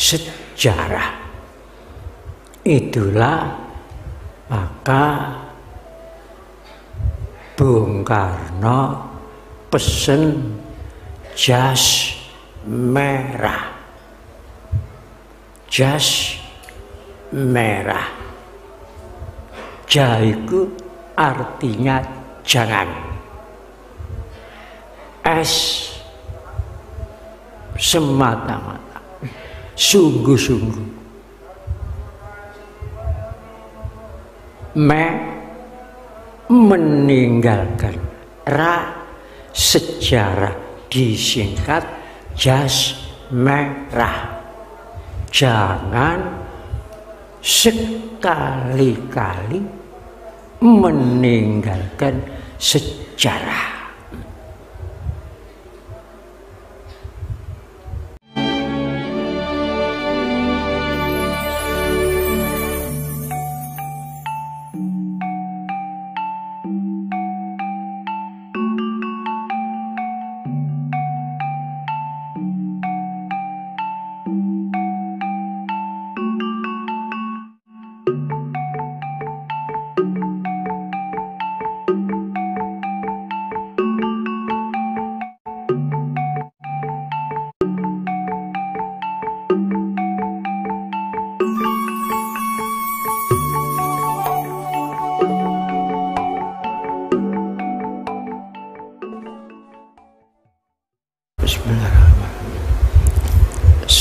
sejarah. Itulah maka Bung Karno pesen jas merah. Jas merah. Jaiku artinya jangan. Es semata-mata. Sungguh-sungguh. Meninggalkan. Ra sejarah disingkat jas merah. Jangan sekali-kali meninggalkan sejarah.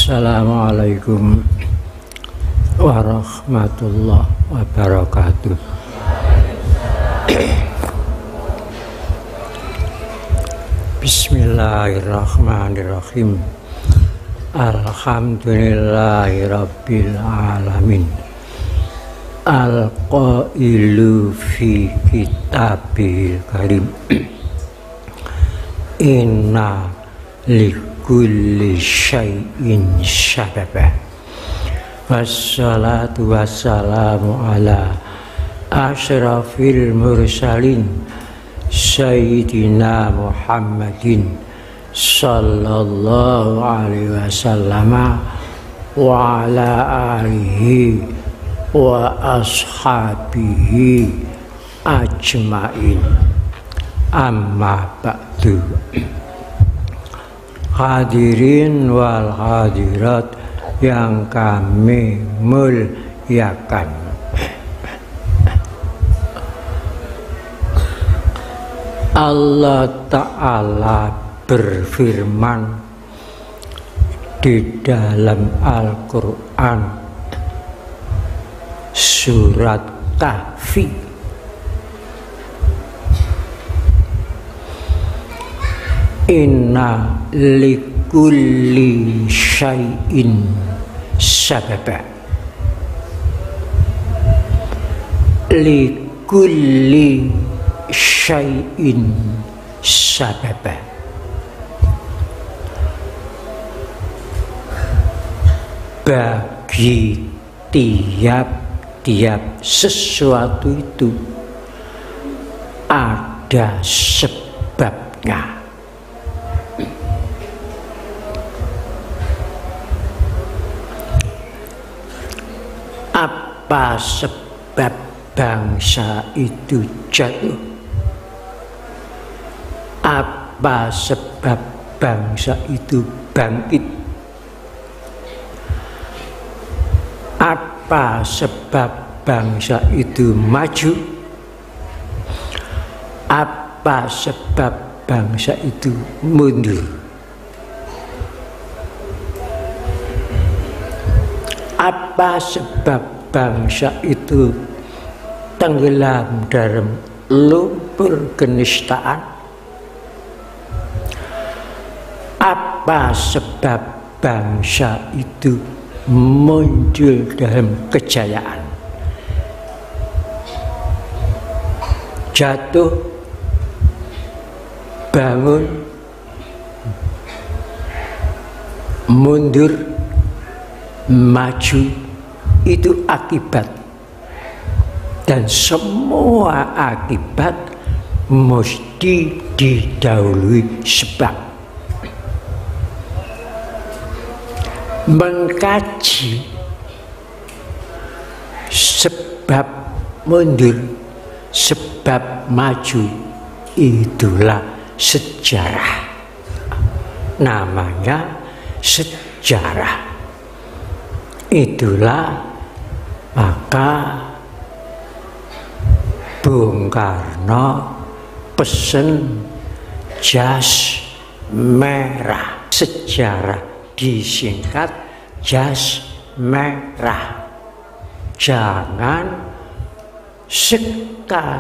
Assalamualaikum warahmatullahi wabarakatuh. Bismillahirrahmanirrahim. Alhamdulillahirabbil alamin. Al-qailu fi kitabil karim. Inna likulli syai'in sababa. Wassalatu wassalamu ala asyrafil mursalin Sayyidina Muhammadin sallallahu alaihi wasallam wa ala alihi wa ashabihi ajmain. Amma ba'du. Hadirin wal hadirat yang kami muliakan, Allah Ta'ala berfirman di dalam Al-Quran surat Kahfi, inna likulli syai'in sababa. Likulli syai'in sababa. Bagi tiap-tiap sesuatu itu ada sebabnya. Apa sebab bangsa itu jatuh? Apa sebab bangsa itu bangkit? Apa sebab bangsa itu maju? Apa sebab bangsa itu mundur? Apa sebab bangsa itu tenggelam dalam lumpur kenistaan? Apa sebab bangsa itu muncul dalam kejayaan? Jatuh, bangun, mundur, maju, itu akibat, dan semua akibat mesti didahului sebab. mengkaji sebab mundur, sebab maju, itulah sejarah. Namanya sejarah. Itulah maka Bung Karno pesen jas merah. Sejarah disingkat jas merah. Jangan sekali-kali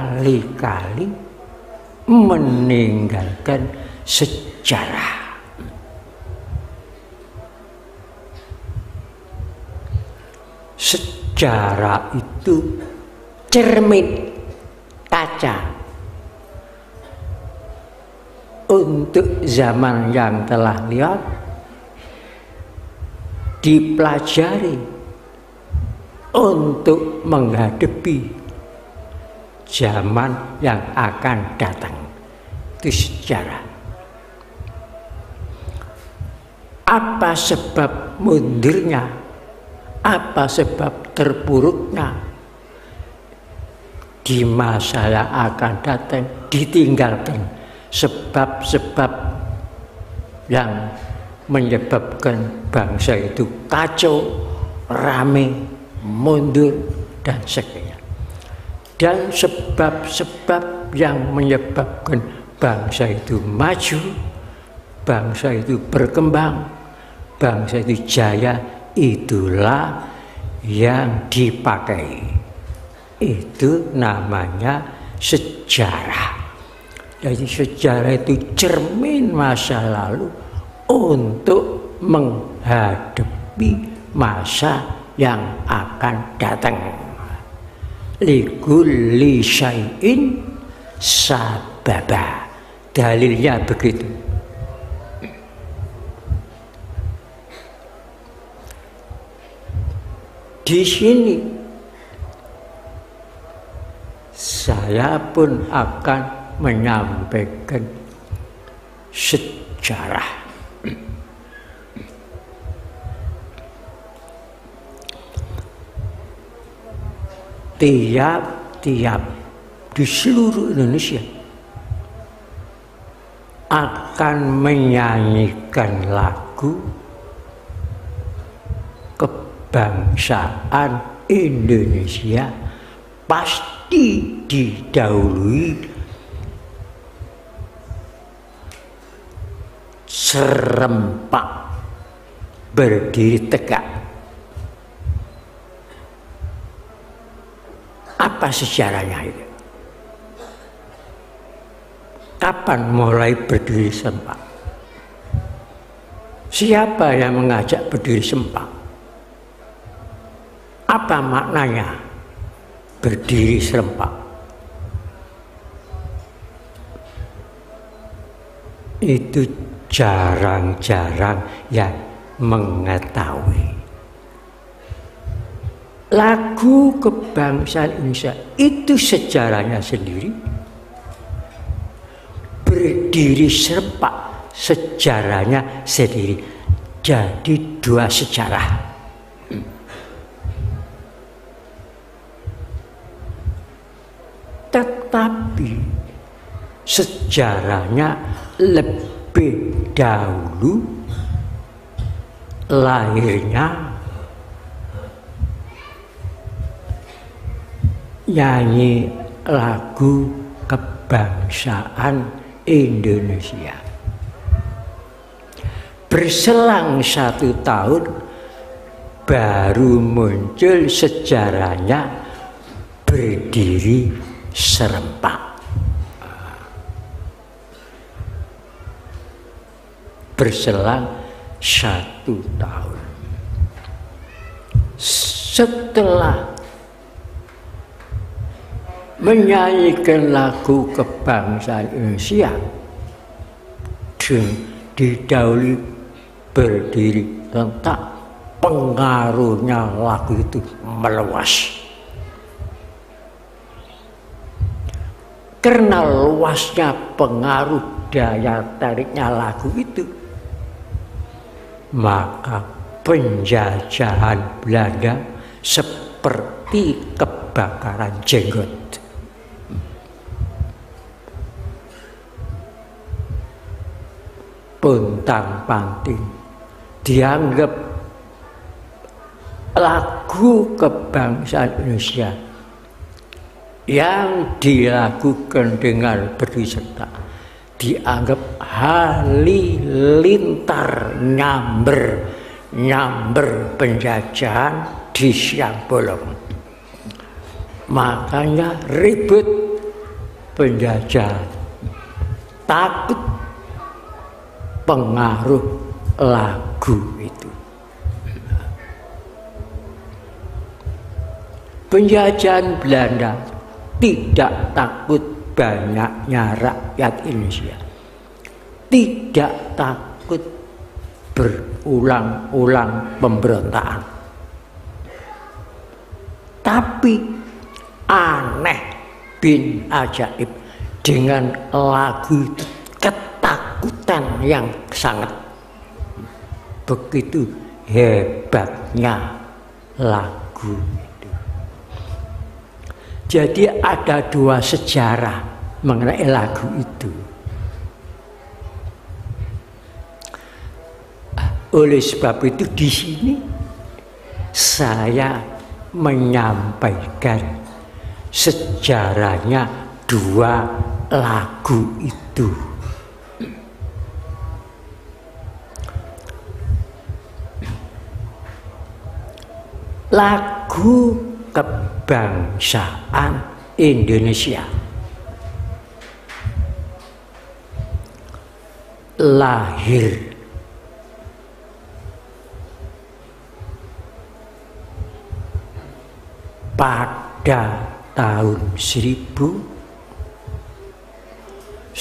meninggalkan sejarah. Sejarah itu cermin kaca untuk zaman yang telah lihat, dipelajari untuk menghadapi zaman yang akan datang. Itu sejarah. Apa sebab mundurnya? Apa sebab terpuruknya di masa yang akan datang? Ditinggalkan sebab-sebab yang menyebabkan bangsa itu kacau, rame, mundur, dan sebagainya. Dan sebab-sebab yang menyebabkan bangsa itu maju, bangsa itu berkembang, bangsa itu jaya, itulah yang dipakai. Itu namanya sejarah. Jadi sejarah itu cermin masa lalu untuk menghadapi masa yang akan datang. Likulli syai'in sababa. Dalilnya begitu. Di sini saya pun akan menyampaikan sejarah. Tiap-tiap di seluruh Indonesia akan menyanyikan lagu kebangsaan Indonesia, pasti didahului serempak berdiri tegak. Apa sejarahnya itu? Kapan mulai berdiri serempak? Siapa yang mengajak berdiri serempak? Apa maknanya berdiri serempak? Itu jarang-jarang yang mengetahui. Lagu kebangsaan Indonesia itu sejarahnya sendiri. Berdiri serempak sejarahnya sendiri. Jadi dua sejarah. Tetapi sejarahnya lebih dahulu, lahirnya nyanyi lagu kebangsaan Indonesia. Berselang 1 tahun baru muncul sejarahnya berdiri serempak. Berselang 1 tahun. Setelah menyanyikan lagu kebangsaan Indonesia dan didahului berdiri serempak, pengaruhnya lagu itu meluas. Karena luasnya pengaruh daya tariknya lagu itu, maka penjajahan Belanda seperti kebakaran jenggot. Pontang-panting dianggap lagu kebangsaan Indonesia yang dilakukan dengan berdiri serta dianggap halilintar nyamber penjajahan di siang bolong. Makanya ribut penjajah, takut pengaruh lagu itu. Penjajahan Belanda tidak takut banyaknya rakyat Indonesia, tidak takut berulang-ulang pemberontakan, tapi aneh bin ajaib dengan lagu itu, ketakutan yang sangat begitu hebatnya lagu itu. Jadi ada dua sejarah mengenai lagu itu. Oleh sebab itu di sini saya menyampaikan sejarahnya dua lagu itu. Lagu kebangsaan Indonesia lahir pada tahun 1928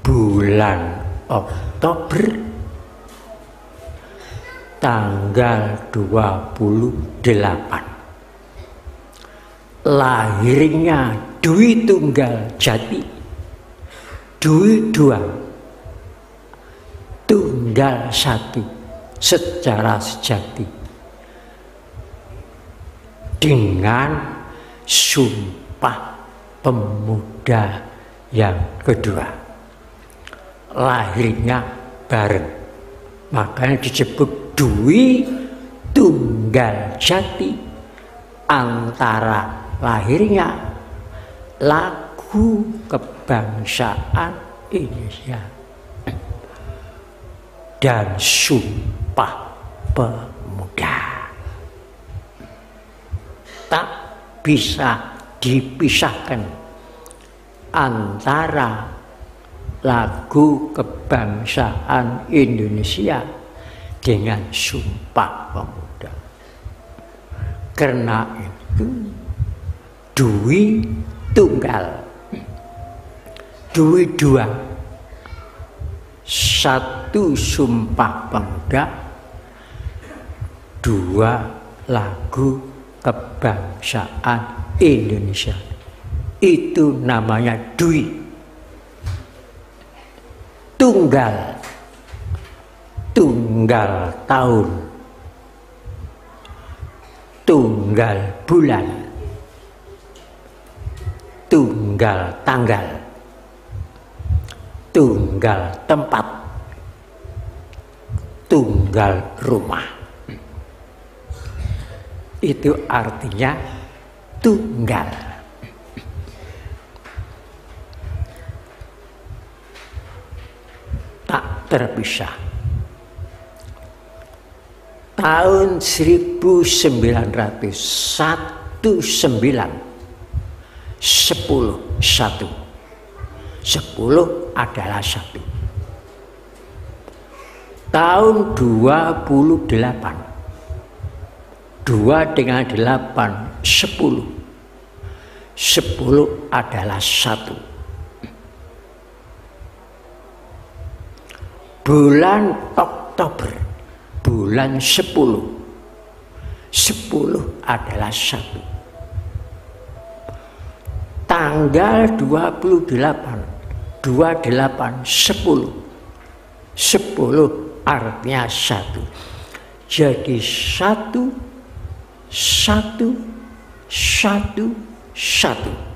bulan Oktober tanggal 28. Lahirnya Dwi Tunggal Jati, Dwi Dua, Tunggal Satu secara sejati dengan Sumpah Pemuda yang kedua. Lahirnya bareng, makanya disebut Dwi Tunggal Jati. Antara lahirnya lagu kebangsaan Indonesia dan Sumpah Pemuda, tak bisa dipisahkan antara lagu kebangsaan Indonesia dengan Sumpah Pemuda. Karena itu Dwi Tunggal, Dwi Dua, satu Sumpah Pemuda, dua lagu kebangsaan Indonesia. Itu namanya Dwi. Tunggal, tunggal tahun, tunggal bulan, tunggal tanggal, tunggal tempat, tunggal rumah. Itu artinya tunggal. Tak terpisah. Tahun 1919 10 adalah 1. Tahun 28 2 dengan 8 10 adalah 1. Bulan Oktober, bulan 10 adalah 1. Tanggal 28 2, 8, 10. 10 artinya 1. Jadi 1, 1, 1, 1.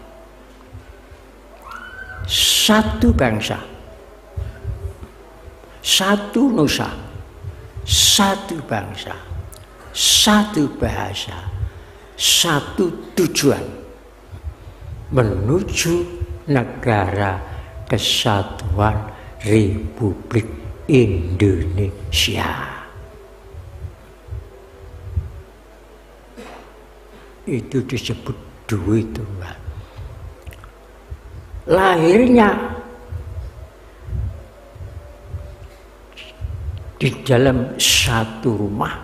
Satu bangsa, satu nusa, satu bangsa, satu bahasa, satu tujuan menuju negara kesatuan Republik Indonesia. Itu disebut duit Tuhan. Lahirnya di dalam satu rumah.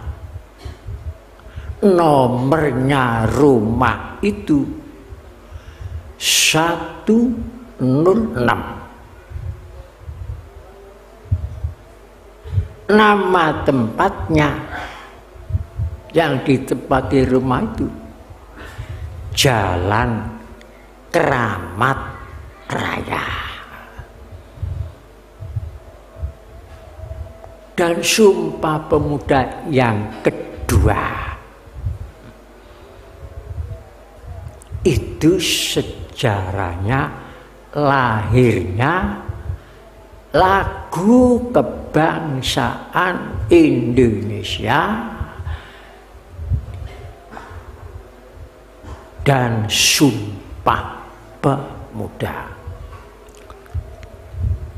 Nomornya rumah itu 106. Nama tempatnya yang ditempati rumah itu Jalan Keramat Raya. Dan Sumpah Pemuda yang kedua itu sejarahnya lahirnya lagu kebangsaan Indonesia dan Sumpah Pemuda.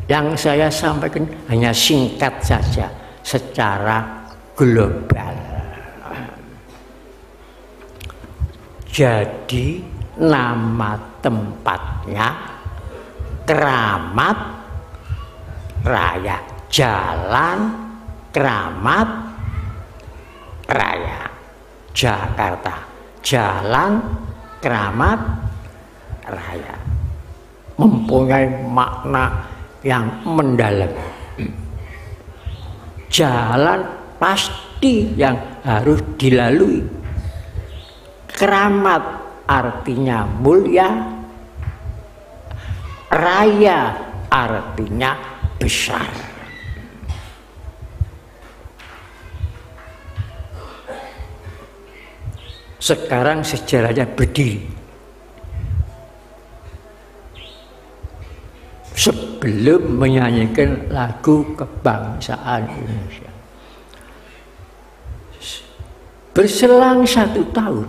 Yang saya sampaikan hanya singkat saja secara global. Jadi nama tempatnya Keramat Raya, Jalan Keramat Raya, Jakarta. Jalan Keramat Raya mempunyai makna yang mendalam. Jalan pasti yang harus dilalui. Keramat artinya mulia, raya artinya besar. Sekarang sejarahnya berdiri. Sebelum menyanyikan lagu kebangsaan Indonesia, berselang 1 tahun,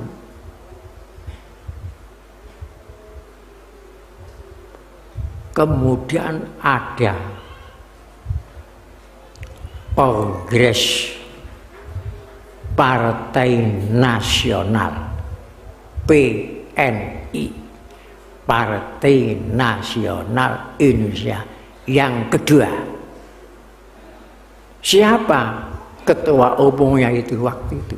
kemudian ada Kongres Partai Nasional PNI, Partai Nasional Indonesia yang kedua. Siapa ketua umumnya itu waktu itu?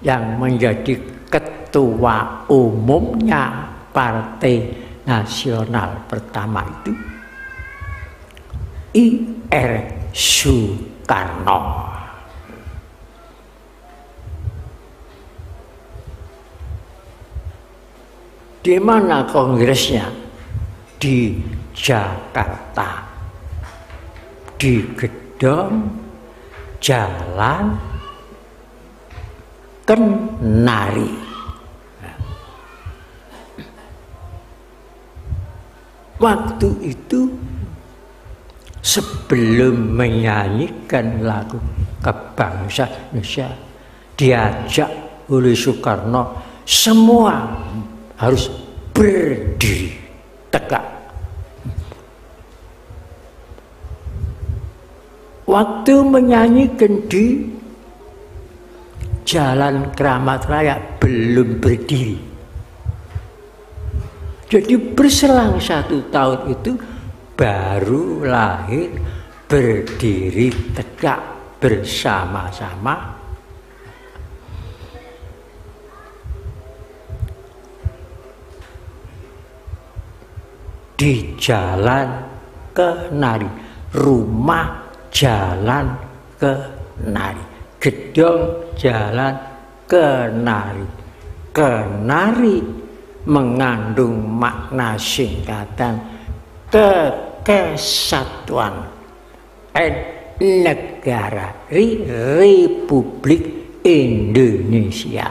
Yang menjadi ketua umumnya Partai Nasional pertama itu I.R. Soekarno. Di mana kongresnya? Di Jakarta, di gedung Jalan Kenari. Waktu itu sebelum menyanyikan lagu kebangsaan Indonesia, diajak oleh Soekarno semua harus berdiri tegak. Waktu menyanyikan di Jalan Keramat Raya belum berdiri. Jadi berselang 1 tahun itu baru lahir berdiri tegak bersama-sama. Di Jalan Kenari, rumah Jalan Kenari, gedung Jalan Kenari. Kenari mengandung makna singkatan Kesatuan Negara Republik Indonesia.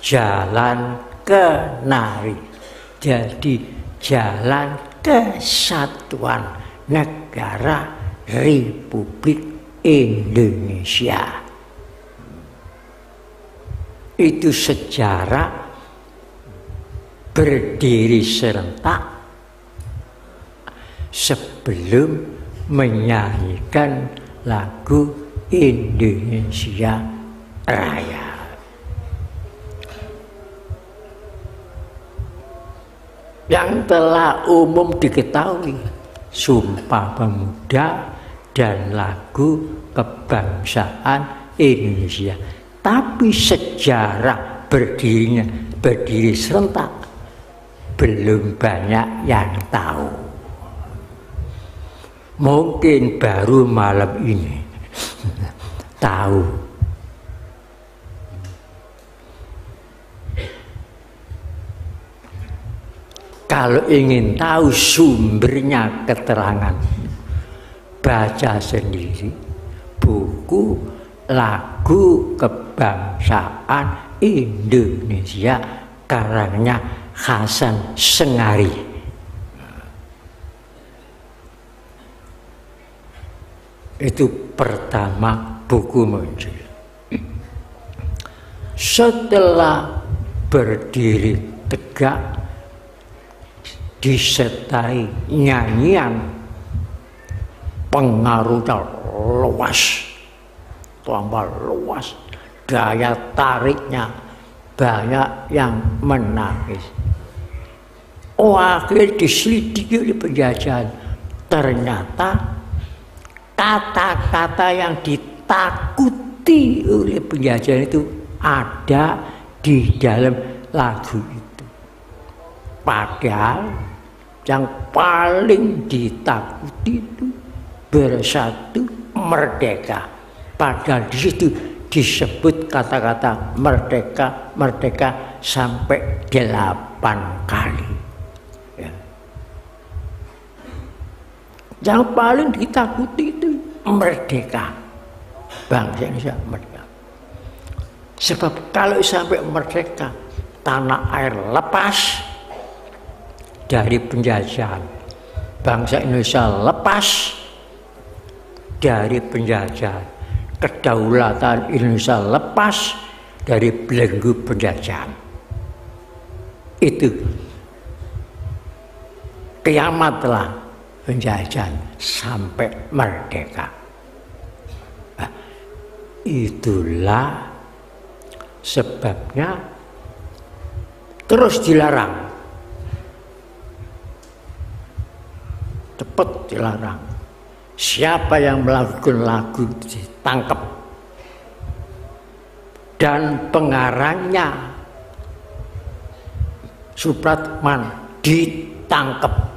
Jalan Kenari. Jadi Jalan Kesatuan Negara Republik Indonesia. Itu sejarah berdiri serentak sebelum menyanyikan lagu Indonesia Raya. Yang telah umum diketahui, Sumpah Pemuda dan lagu kebangsaan Indonesia. Tapi sejarah berdiri serentak belum banyak yang tahu. Mungkin baru malam ini tahu. Kalau ingin tahu sumbernya keterangan, baca sendiri buku Lagu Kebangsaan Indonesia karangnya Hasan Sengari. Itu pertama buku muncul. Setelah berdiri tegak disertai nyanyian, pengaruhnya luas, tambah luas, daya tariknya banyak yang menangis. Akhirnya diselidiki oleh penjajahan, ternyata kata-kata yang ditakuti oleh penjajahan itu ada di dalam lagu itu. Padahal yang paling ditakuti itu bersatu merdeka. Padahal di situ disebut kata-kata merdeka, merdeka sampai 8 kali. Ya. Yang paling ditakuti itu merdeka, bangsa Indonesia merdeka. Sebab kalau sampai merdeka, tanah air lepas dari penjajahan, bangsa Indonesia lepas dari penjajahan, kedaulatan Indonesia lepas dari belenggu penjajahan. Itu kiamatlah penjajahan sampai merdeka. Nah, itulah sebabnya terus dilarang, cepat dilarang. Siapa yang melakukan lagu ditangkap, dan pengarangnya Supratman ditangkap,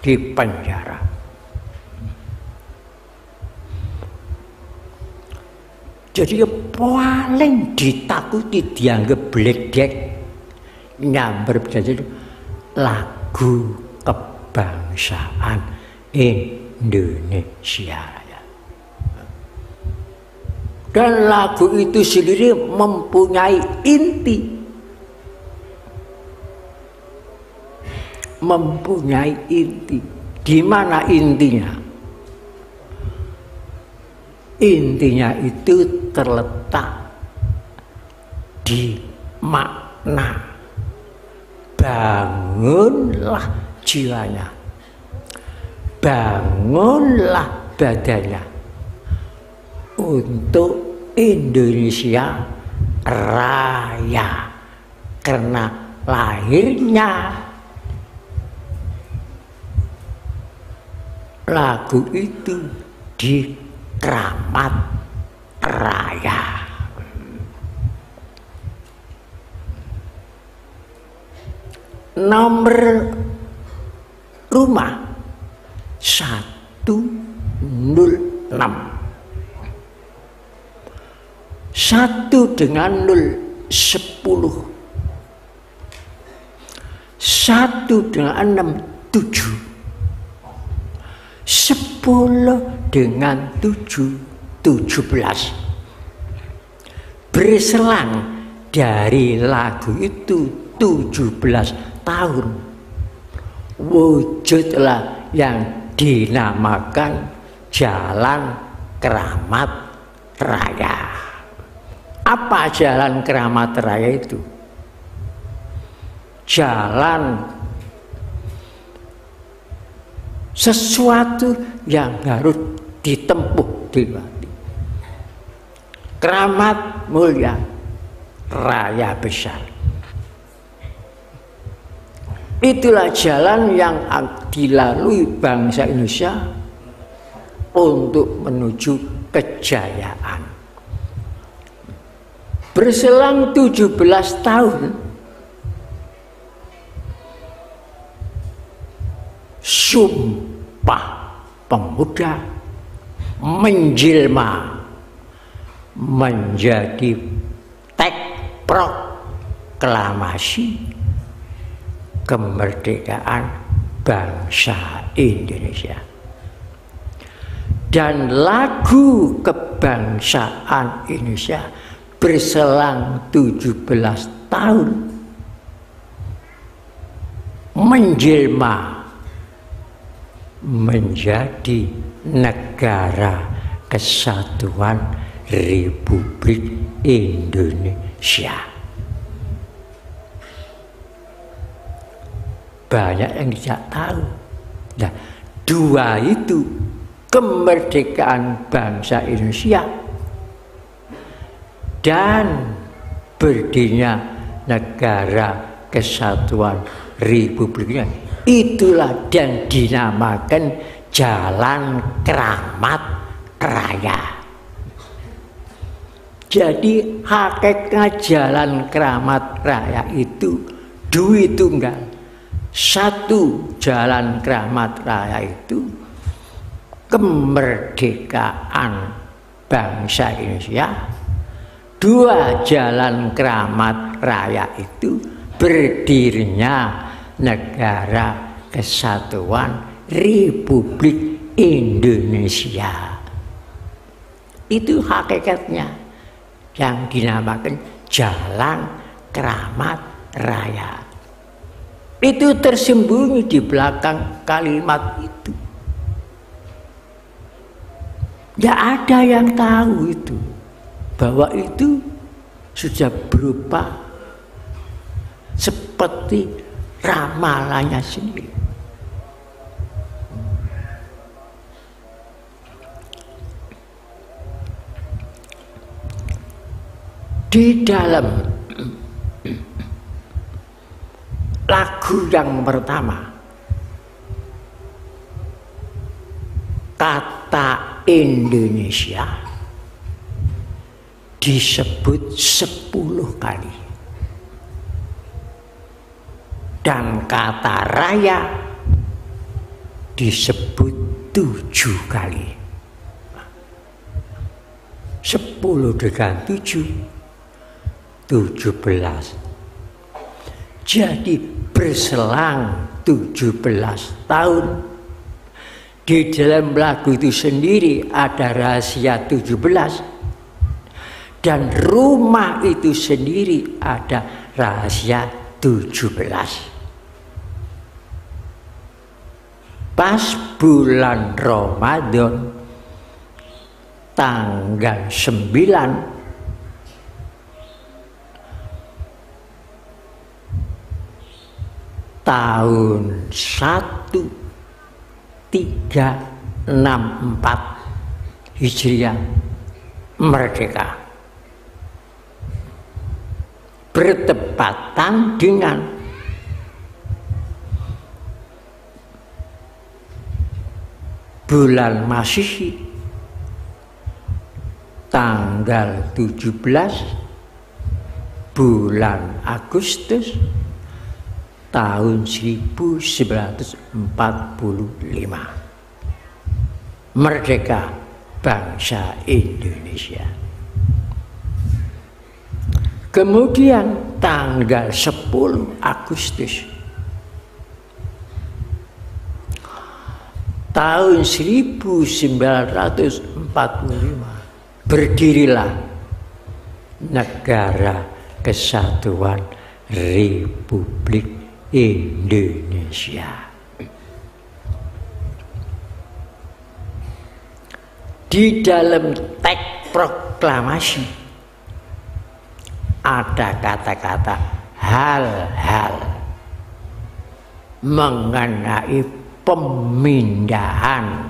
di penjara. Jadi paling ditakuti, dianggap bledek, nyamber jadi lagu kebangsaan Indonesia. Dan lagu itu sendiri mempunyai inti. Mempunyai inti. Di mana intinya? Intinya itu terletak di makna. Bangunlah jiwanya, bangunlah badannya untuk Indonesia Raya, karena lahirnya lagu itu di Kramat Raya. Nomor rumah 106. 1 dengan 0 10. 1 dengan 6 7. 10 dengan 7, 17. Berselang dari lagu itu 17 tahun, wujudlah yang dinamakan Jalan Keramat Raya. Apa Jalan Keramat Raya itu? Jalan sesuatu yang harus ditempuh dilewati. Keramat mulia, raya besar. Itulah jalan yang dilalui bangsa Indonesia untuk menuju kejayaan. Berselang 17 tahun, Sumpah Pemuda menjelma menjadi teks proklamasi kemerdekaan bangsa Indonesia. Dan lagu kebangsaan Indonesia berselang 17 tahun menjelma menjadi Negara Kesatuan Republik Indonesia. Banyak yang tidak tahu. Nah, dua itu, kemerdekaan bangsa Indonesia dan berdirinya Negara Kesatuan Republik Indonesia, itulah dan dinamakan Jalan Keramat Raya. Jadi hakikat Jalan Keramat Raya itu duit tunggal. Satu Jalan Keramat Raya itu kemerdekaan bangsa Indonesia. Dua Jalan Keramat Raya itu berdirinya Negara Kesatuan Republik Indonesia. Itu hakikatnya yang dinamakan Jalan Keramat Raya. Itu tersembunyi di belakang kalimat itu. Tidak ada yang tahu itu, bahwa itu sudah berupa seperti ramalannya sendiri. Di dalam lagu yang pertama, kata Indonesia disebut 10 kali. Dan kata raya disebut 7 kali. 10 dengan 7, 17. Jadi berselang 17 tahun. Di dalam lagu itu sendiri ada rahasia 17. Dan rumah itu sendiri ada rahasia 17. Pas bulan Ramadan tanggal 9 tahun 1364 Hijriah merdeka, bertepatan dengan bulan Masehi tanggal 17 bulan Agustus tahun 1945. Merdeka bangsa Indonesia. Kemudian tanggal 10 Agustus tahun 1945 berdirilah Negara Kesatuan Republik Indonesia. Di dalam teks proklamasi ada kata-kata hal-hal mengenai pemindahan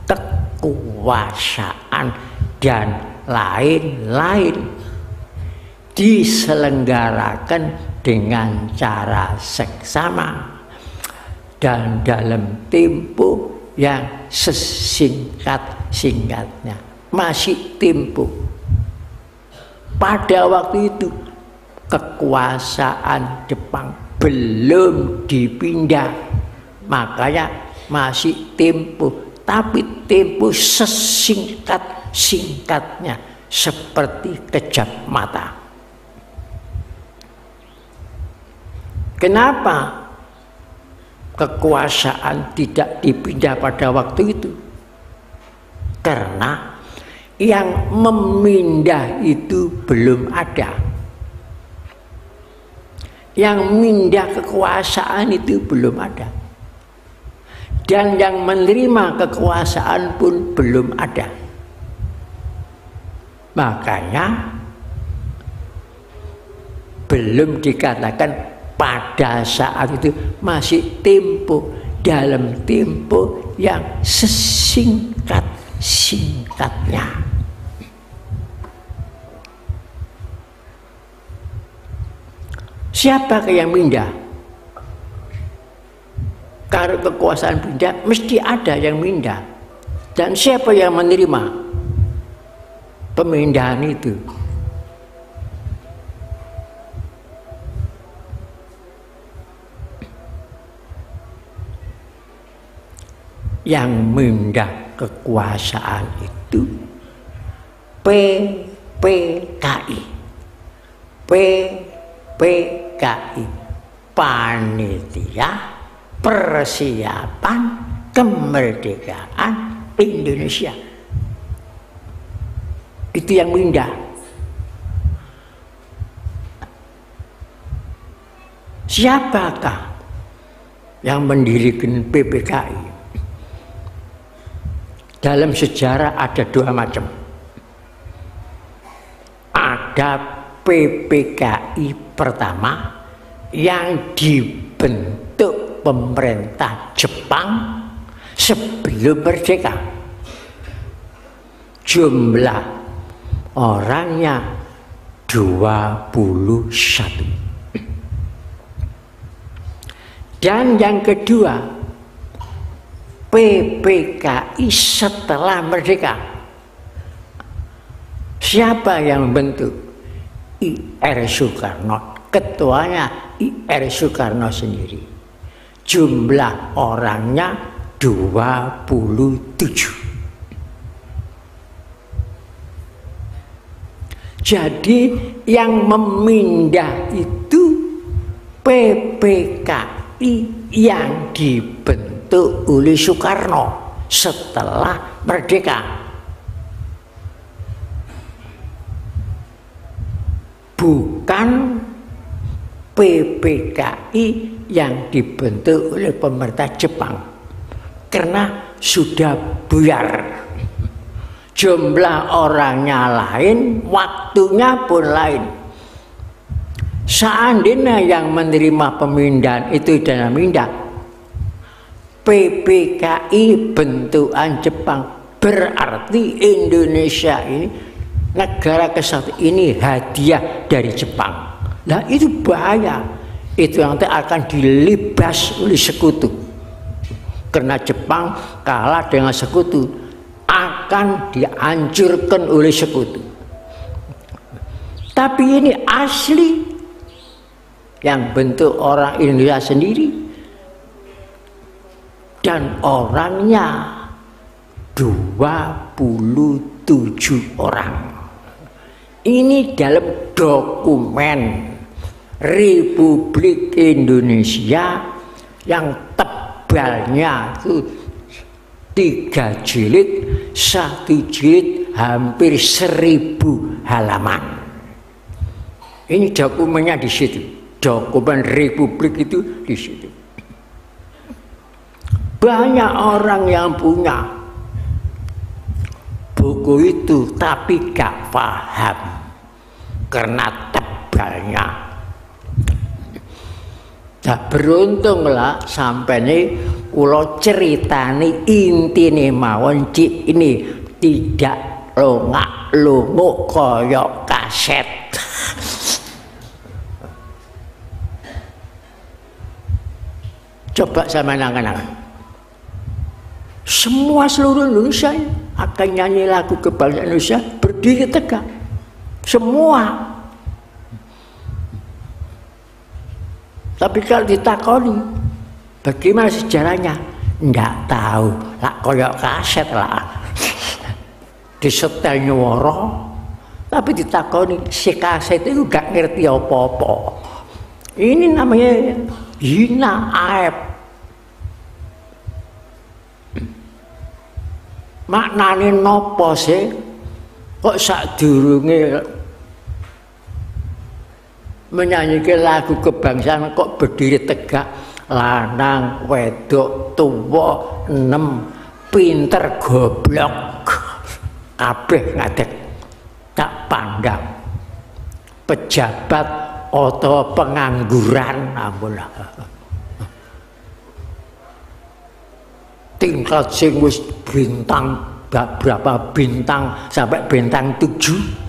kekuasaan dan lain-lain diselenggarakan dengan cara seksama dan dalam tempo yang sesingkat-singkatnya. Masih tempo. Pada waktu itu kekuasaan Jepang belum dipindah, makanya masih tempo, tapi tempo sesingkat-singkatnya seperti kejap mata. Kenapa kekuasaan tidak dipindah pada waktu itu? Karena yang memindah itu belum ada. Yang mindah kekuasaan itu belum ada. Dan yang menerima kekuasaan pun belum ada. Makanya belum dikatakan pada saat itu, masih tempo, dalam tempo yang sesingkat-singkatnya. Siapakah yang mindah? Kalau kekuasaan pindah, mesti ada yang mindah. Dan siapa yang menerima pemindahan itu? Yang mindah kekuasaan itu PPKI. PPKI, Panitia Persiapan Kemerdekaan Indonesia. Itu yang mindah. Siapakah yang mendirikan PPKI? Dalam sejarah ada dua macam. Ada PPKI pertama yang dibentuk pemerintah Jepang sebelum merdeka. Jumlah orangnya 21. Dan yang kedua, PPKI setelah merdeka. Siapa yang membentuk? I.R. Soekarno. Ketuanya I.R. Soekarno sendiri. Jumlah orangnya 27. Jadi yang memindah itu PPKI yang dibentuk oleh Soekarno setelah merdeka. Bukan PPKI yang dibentuk oleh pemerintah Jepang, karena sudah buyar. Jumlah orangnya lain, waktunya pun lain. Seandainya yang menerima pemindahan itu dana mindah, PPKI bentukan Jepang, berarti Indonesia ini, negara kesatuan ini hadiah dari Jepang. Nah itu bahaya. Itu nanti akan dilibas oleh sekutu. Karena Jepang kalah dengan sekutu, akan dihancurkan oleh sekutu. Tapi ini asli, yang bentuk orang Indonesia sendiri, dan orangnya 27 orang. Ini dalam dokumen Republik Indonesia yang tebalnya itu 3 jilid, 1 jilid hampir 1000 halaman. Ini dokumennya di situ, dokumen Republik itu di situ. Banyak orang yang punya buku itu tapi gak paham karena tebalnya. Nah, beruntunglah sampai nih kula ceritani intine mawon cik ini tidak longak-longok koyok kaset. Coba sama angan-angan. Semua seluruh Indonesia akan nyanyi lagu kebangsaan Indonesia berdiri tegak. Semua. Tapi kalau ditakoni, bagaimana sejarahnya? Nggak tahu. Lah koyok kaset lah. Disetel nyuara. Tapi ditakoni si kaset itu gak ngerti apa-apa. Ini namanya hina aib. Maknane nopo sih? Kok sadurunge menyanyikan lagu kebangsaan kok berdiri tegak, lanang wedok tuwa enem pinter goblok kabeh ngadeg tak pandang pejabat atau pengangguran. Ampun, tingkat sing wis bintang berapa bintang sampai bintang 7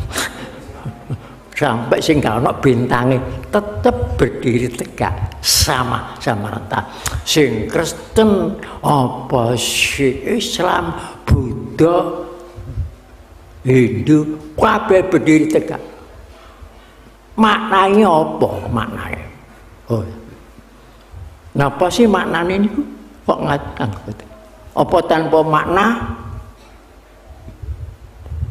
sampai sing gak ono bintange tetep berdiri tegak sama rata. Sing Kristen apa si Islam, Buddha, Hindu kabeh berdiri tegak. Maknanya apa maknanya? Oh. Napa sih maknanya ini kok ngatang? Apa tanpa makna?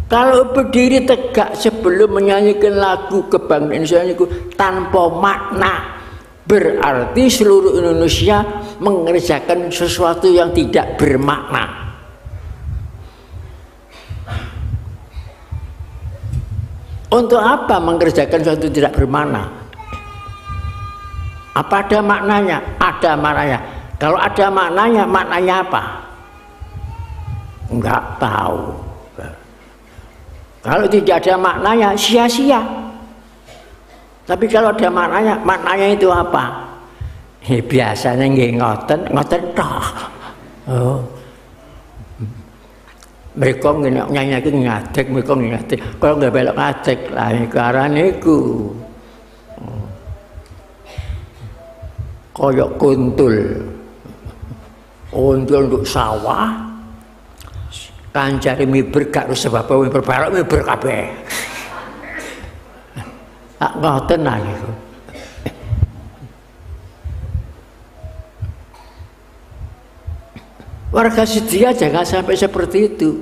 Kalau berdiri tegak sebelum menyanyikan lagu kebangsaan Indonesia itu tanpa makna, berarti seluruh Indonesia mengerjakan sesuatu yang tidak bermakna. Untuk apa mengerjakan sesuatu tidak bermakna? Apa ada maknanya? Ada maknanya. Kalau ada maknanya, maknanya apa? Enggak tahu. Kalau tidak ada maknanya, sia-sia. Tapi kalau ada maknanya, maknanya itu apa? Biasanya nggih ngoten toh. Oh. Mereka nyanyi ngadeg, mereka ngadeg. Kalau nggak belok ngadeg, lah iku arane iku. Koyok kuntul. Kuntul untuk sawah. Kancari miber gak usah sebab miber balok miber kabeh. Tak ngoten lah niku. Warga sedia jangan sampai seperti itu.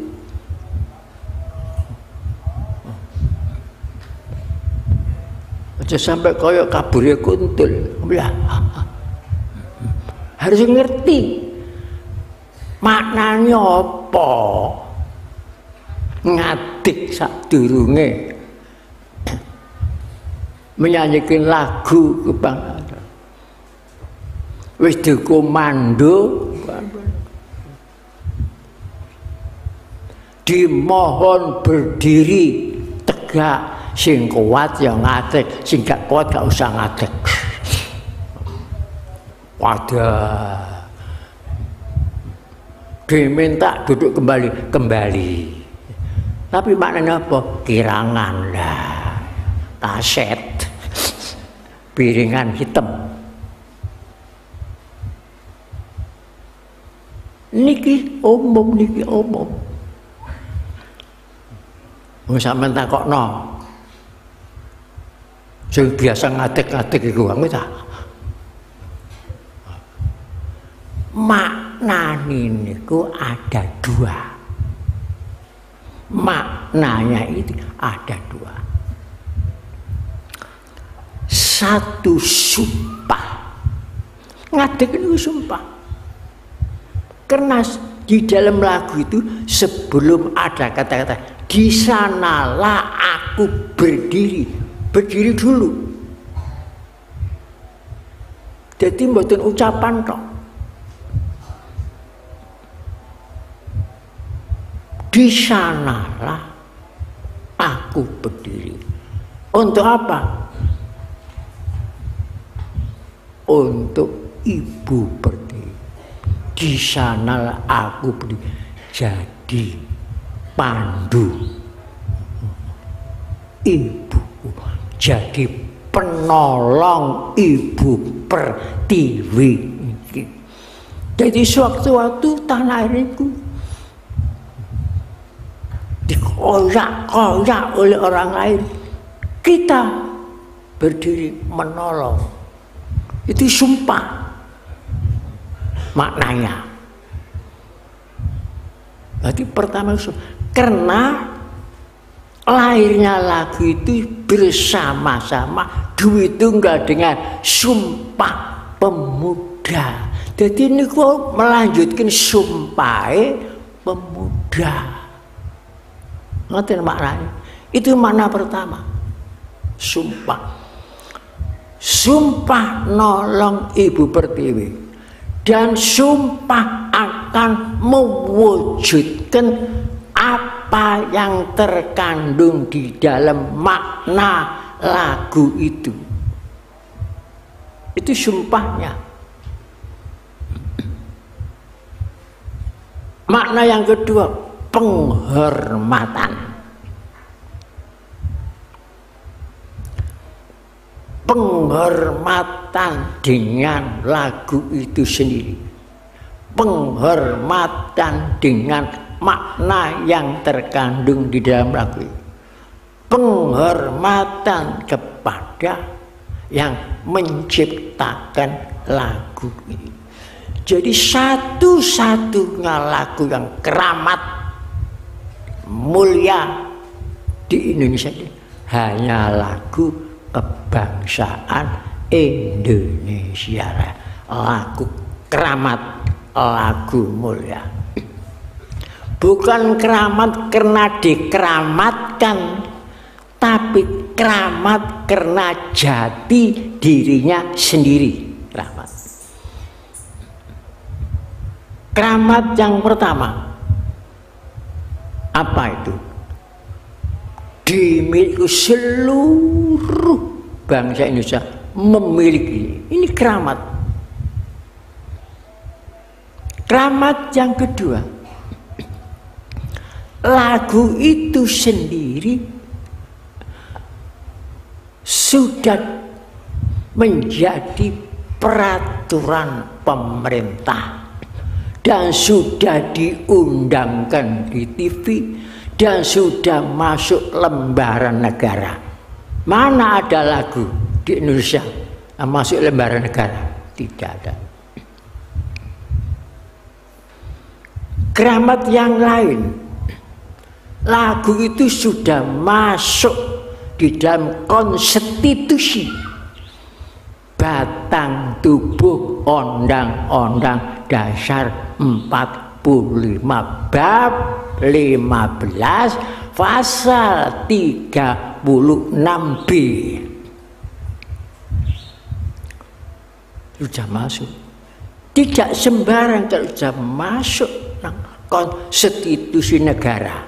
Aja sampai koyok kabure kuntul. Harus ngerti maknanya apa. Ngadik sadurunge menyanyikan lagu kebangsaan. Wis dikomando, dimohon berdiri tegak, sing kuat yang ngadeg, sing gak kuat gak usah ngadeg. Wadah, diminta duduk kembali. Tapi maknanya apa? Kirangan lah, kaset, piringan hitam. Niki umum. Sampeyan takokno. Sing biasa ngadeg-ngadeg iku wae ta. Maknane niku ada 2. Maknanya itu ada 2. Satu sumpah. Ngadeg itu sumpah. Karena di dalam lagu itu sebelum ada kata-kata di sanalah aku berdiri dulu. Jadi mboten ucapan tok. Di sanalah aku berdiri. Untuk apa? Untuk ibu berdiri. Di sanalah aku berdiri. Jadi pandu ibuku. Jadi penolong ibu pertiwi. Jadi sewaktu-waktu tanah air itu dikoyak-koyak oleh orang lain, kita berdiri menolong. Itu sumpah maknanya. Berarti pertama karena lahirnya lagu itu bersama-sama dihitung dengan sumpah pemuda. Jadi ini kok melanjutkan sumpah pemuda. Ngerti maknanya? Itu makna pertama. Sumpah. Sumpah nolong ibu pertiwi dan sumpah akan mewujudkan apa yang terkandung di dalam makna lagu itu. Itu sumpahnya. Makna yang kedua, penghormatan. Penghormatan dengan lagu itu sendiri. Penghormatan dengan makna yang terkandung di dalam lagu itu. Penghormatan kepada yang menciptakan lagu ini. Jadi satu-satunya lagu yang keramat mulia di Indonesia ini hanya lagu kebangsaan Indonesia. Lagu keramat, lagu mulia. Bukan keramat karena dikeramatkan, tapi keramat karena jati dirinya sendiri. Keramat. Keramat yang pertama apa itu? Dimiliki seluruh bangsa Indonesia memiliki. Ini keramat. Keramat yang kedua, lagu itu sendiri sudah menjadi peraturan pemerintah dan sudah diundangkan di TV dan sudah masuk lembaran negara. Mana ada lagu di Indonesia yang masuk lembaran negara? Tidak ada. Keramat yang lain, lagu itu sudah masuk di dalam konstitusi batang tubuh Undang-Undang Dasar 45 bab 15 pasal 36B. Sudah masuk. Tidak sembarang kalau sudah masuk konstitusi negara.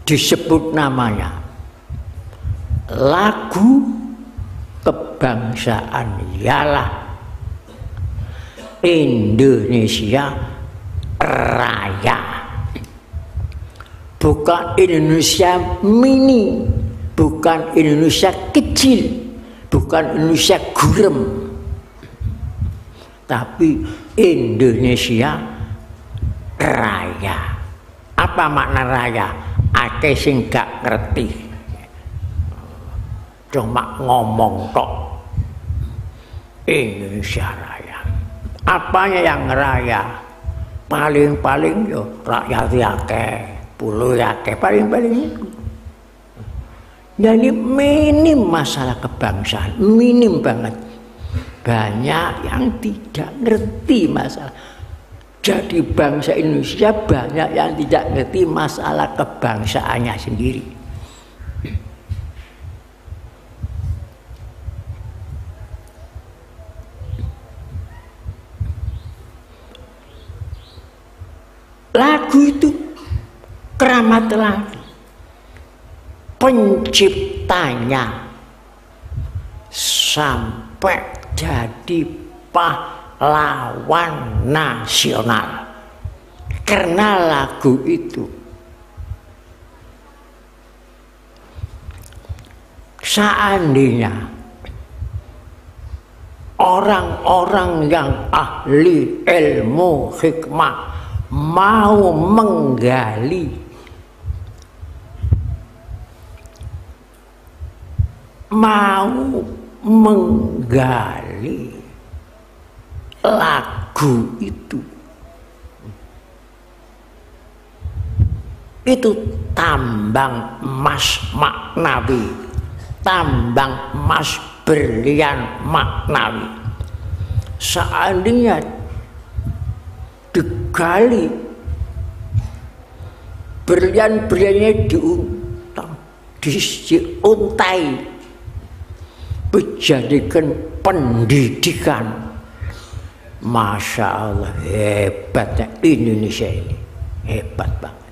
Disebut namanya lagu kebangsaan ialah Indonesia Raya. Bukan Indonesia mini, bukan Indonesia kecil, bukan Indonesia gurem, tapi Indonesia Raya. Apa makna raya? Akeh sing gak ngerti, cuma ngomong tok. Indonesia Raya. Apanya yang raya? Paling-paling yo rakyat akeh, pulau akeh, paling-paling itu. Jadi minim masalah kebangsaan, minim banget. banyak yang tidak ngerti masalah. Jadi bangsa Indonesia banyak yang tidak ngerti masalah kebangsaannya sendiri. Lagu itu keramat lagu. Penciptanya sampai jadi pahlawan nasional karena lagu itu. Seandainya orang-orang yang ahli ilmu hikmah mau menggali lagu itu tambang emas maknawi, tambang emas berlian maknawi. Seandainya digali berlian-berliannya diuntai, dijadikan pendidikan, Masya Allah, hebatnya Indonesia ini, hebat banget.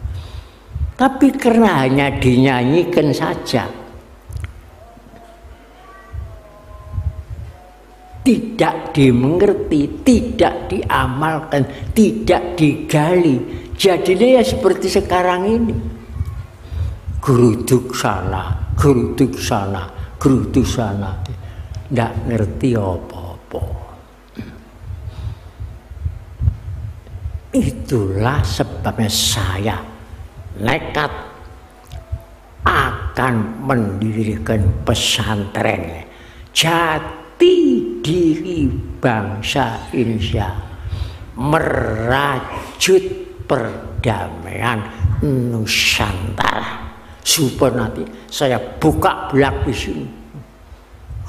Tapi karena hanya dinyanyikan saja, tidak dimengerti, tidak diamalkan, tidak digali, jadinya ya seperti sekarang ini. Geruduk sana, geruduk sana, geruduk sana, tidak ngerti apa-apa. Itulah sebabnya saya nekat akan mendirikan pesantren jati diri bangsa Indonesia, merajut perdamaian Nusantara. Supaya nanti saya buka belak di sini,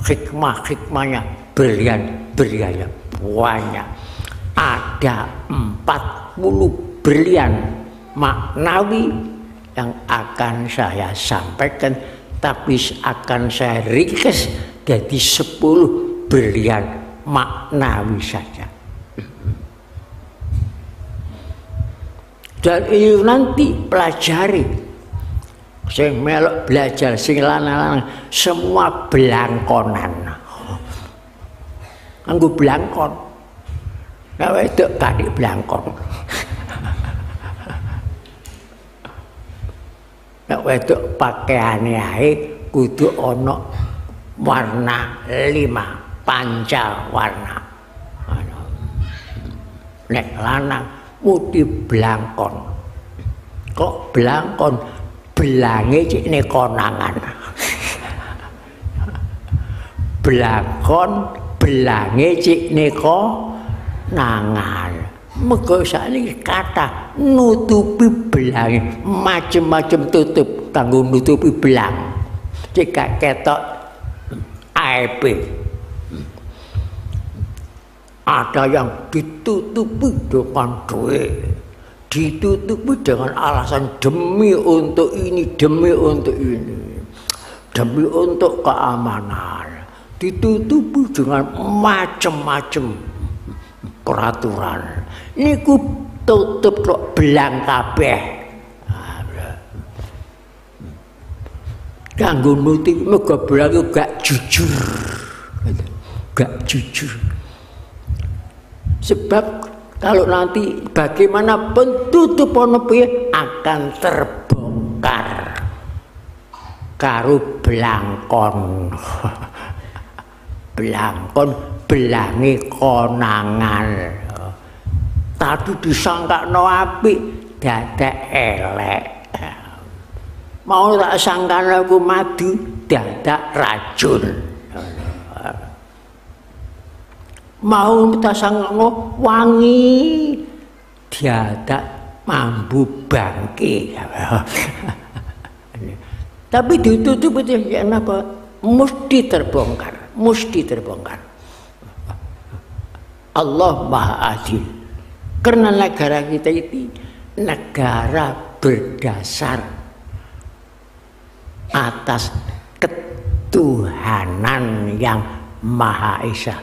hikmah-hikmahnya berlian-berliannya banyak. Ada 40 berlian maknawi yang akan saya sampaikan, tapi akan saya ringkas jadi 10 berlian maknawi saja. Dan itu nanti pelajari, sing melok belajar, sing lanang-lanang semua belangkonan, nganggo belangkon, nek wedok tadi belangkon. Nek wedok pakaiane ae kudu ana warna 5 pancawarna. Nek lanang mesti belangkon. Kok belangkon? Belange cikne konangan. Belangkon belange cikne konangan. Mergo sakniki kata nutupi belang, macem-macem tutup kanggo nutupi belang. Jika ketok aib, ada yang ditutupi dengan duit, ditutupi dengan alasan demi untuk ini, demi untuk ini, demi untuk keamanan, ditutupi dengan macem-macem peraturan. Niku tutup kok belang kabeh. Kanggo nutupi mergo belang gak jujur. Gak jujur. Sebab kalau nanti bagaimanapun tutup ono piye akan terbongkar karo belangkon. Belangkon belange konangan. Tadi disangkakno apik, dadak elek. Mau tak sangkane aku madu, dadak racun. Mau tak sangkane wangi, dadak mambu bangke. Tapi ditutup itu ya apa? Mesti terbongkar, mesti terbongkar. Allah Maha Adil. Karena negara kita itu negara berdasar atas ketuhanan yang Maha Esa.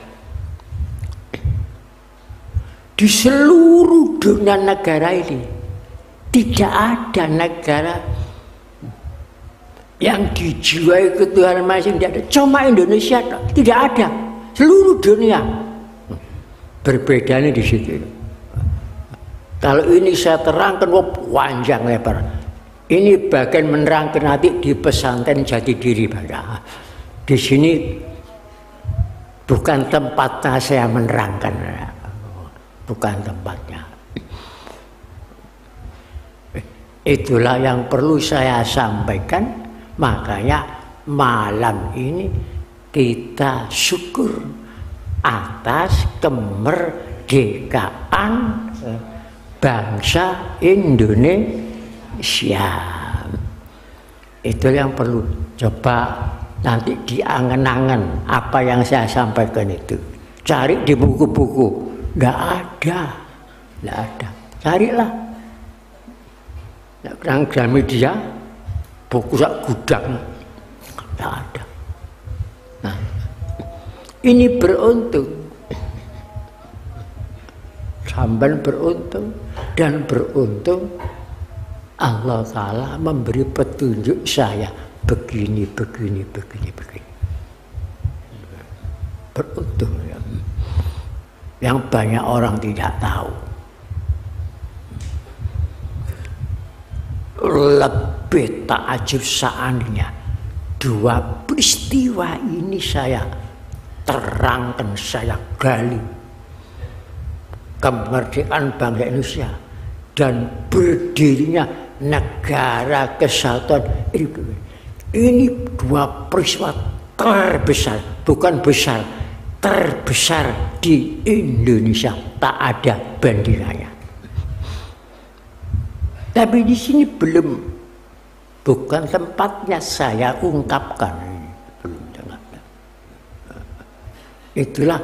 Di seluruh dunia negara ini tidak ada negara yang dijiwai ketuhanan Maha Esa, tidak ada. Cuma Indonesia tidak ada. Seluruh dunia berbedanya di situ. Kalau ini saya terangkan, panjang lebar. Ini bagian menerangkan nanti di pesantren Jatidiri pada. Di sini bukan tempatnya saya menerangkan, bukan tempatnya. Itulah yang perlu saya sampaikan. Makanya malam ini kita syukur atas kemerdekaan bangsa Indonesia. Itu yang perlu coba nanti diangen-angen apa yang saya sampaikan itu. Cari di buku-buku, nggak ada. Carilah. Yang Gramedia, buku sak gudang, nggak ada. Nah, ini beruntung. Sampai beruntung dan beruntung Allah Ta'ala memberi petunjuk saya begini. Beruntung ya. Yang banyak orang tidak tahu. Lebih takjub seandainya dua peristiwa ini saya terangkan, saya gali. Kemerdekaan bangsa Indonesia dan berdirinya negara kesatuan Republik. Ini dua peristiwa terbesar, bukan besar, terbesar di Indonesia, tak ada bandingannya. Tapi di sini bukan tempatnya saya ungkapkan. Itulah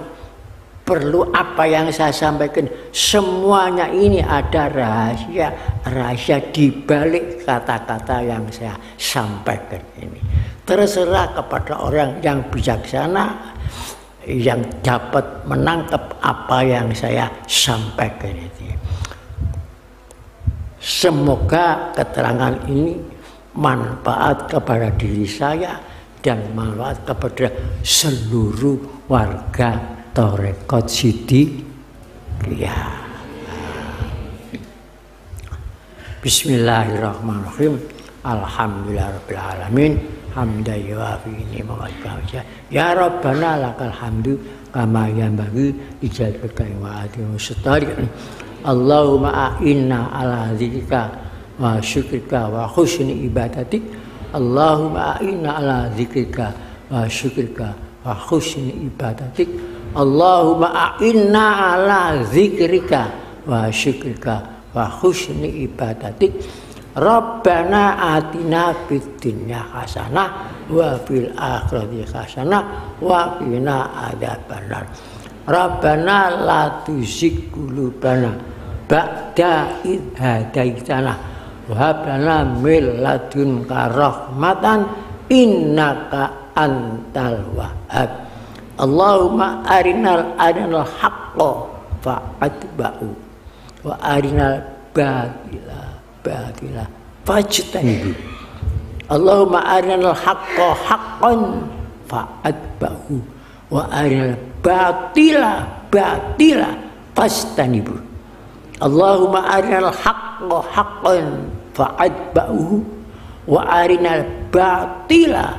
perlu apa yang saya sampaikan. Semuanya ini ada rahasia di balik kata-kata yang saya sampaikan ini. Terserah kepada orang yang bijaksana yang dapat menangkap apa yang saya sampaikan itu. Semoga keterangan ini manfaat kepada diri saya dan manfaat kepada seluruh warga Torekot Sidi. Ya. Bismillahirrahmanirrahim. Alhamdulillahirabbil alamin. Hamdan yuafi ni'matahu. Ya Rabbana lakal hamdu kama yanbaghi lijalika wa atimu sutari. Allahumma a'inna ala dzikrika wa syukrika wa husni ibadatik. Allahumma a'inna ala dzikrika wa syukrika wa husni ibadatik. Allahumma a'inna ala dzikrika wa syukrika wa husni ibadatik. Rabbana atina fid dunya hasanah wa fil akhirati hasanah wa qina adzabannar. Rabbana la tuzigh qulubana ba'da idh hadaitana wa hab lana min ladunka rahmatan innaka antal wahhab. Allahumma arinal haqqa fa'atba'u wa arinal batila fajtanibu. Allahumma arinal haqqa haqqan fa'atba'u wa arinal batila fajtanibu. Allahumma arinal haqqa haqqan fa'atba'u wa arinal batila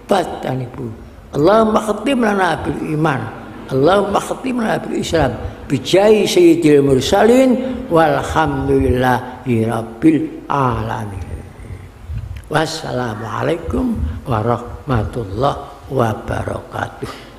fajtanibu. Allahumma khatim lana bil iman, Allahumma khatim lana bil Islam bijai sayyidil mursalin walhamdulillahi rabbil alamin. Wassalamualaikum warahmatullahi wabarakatuh.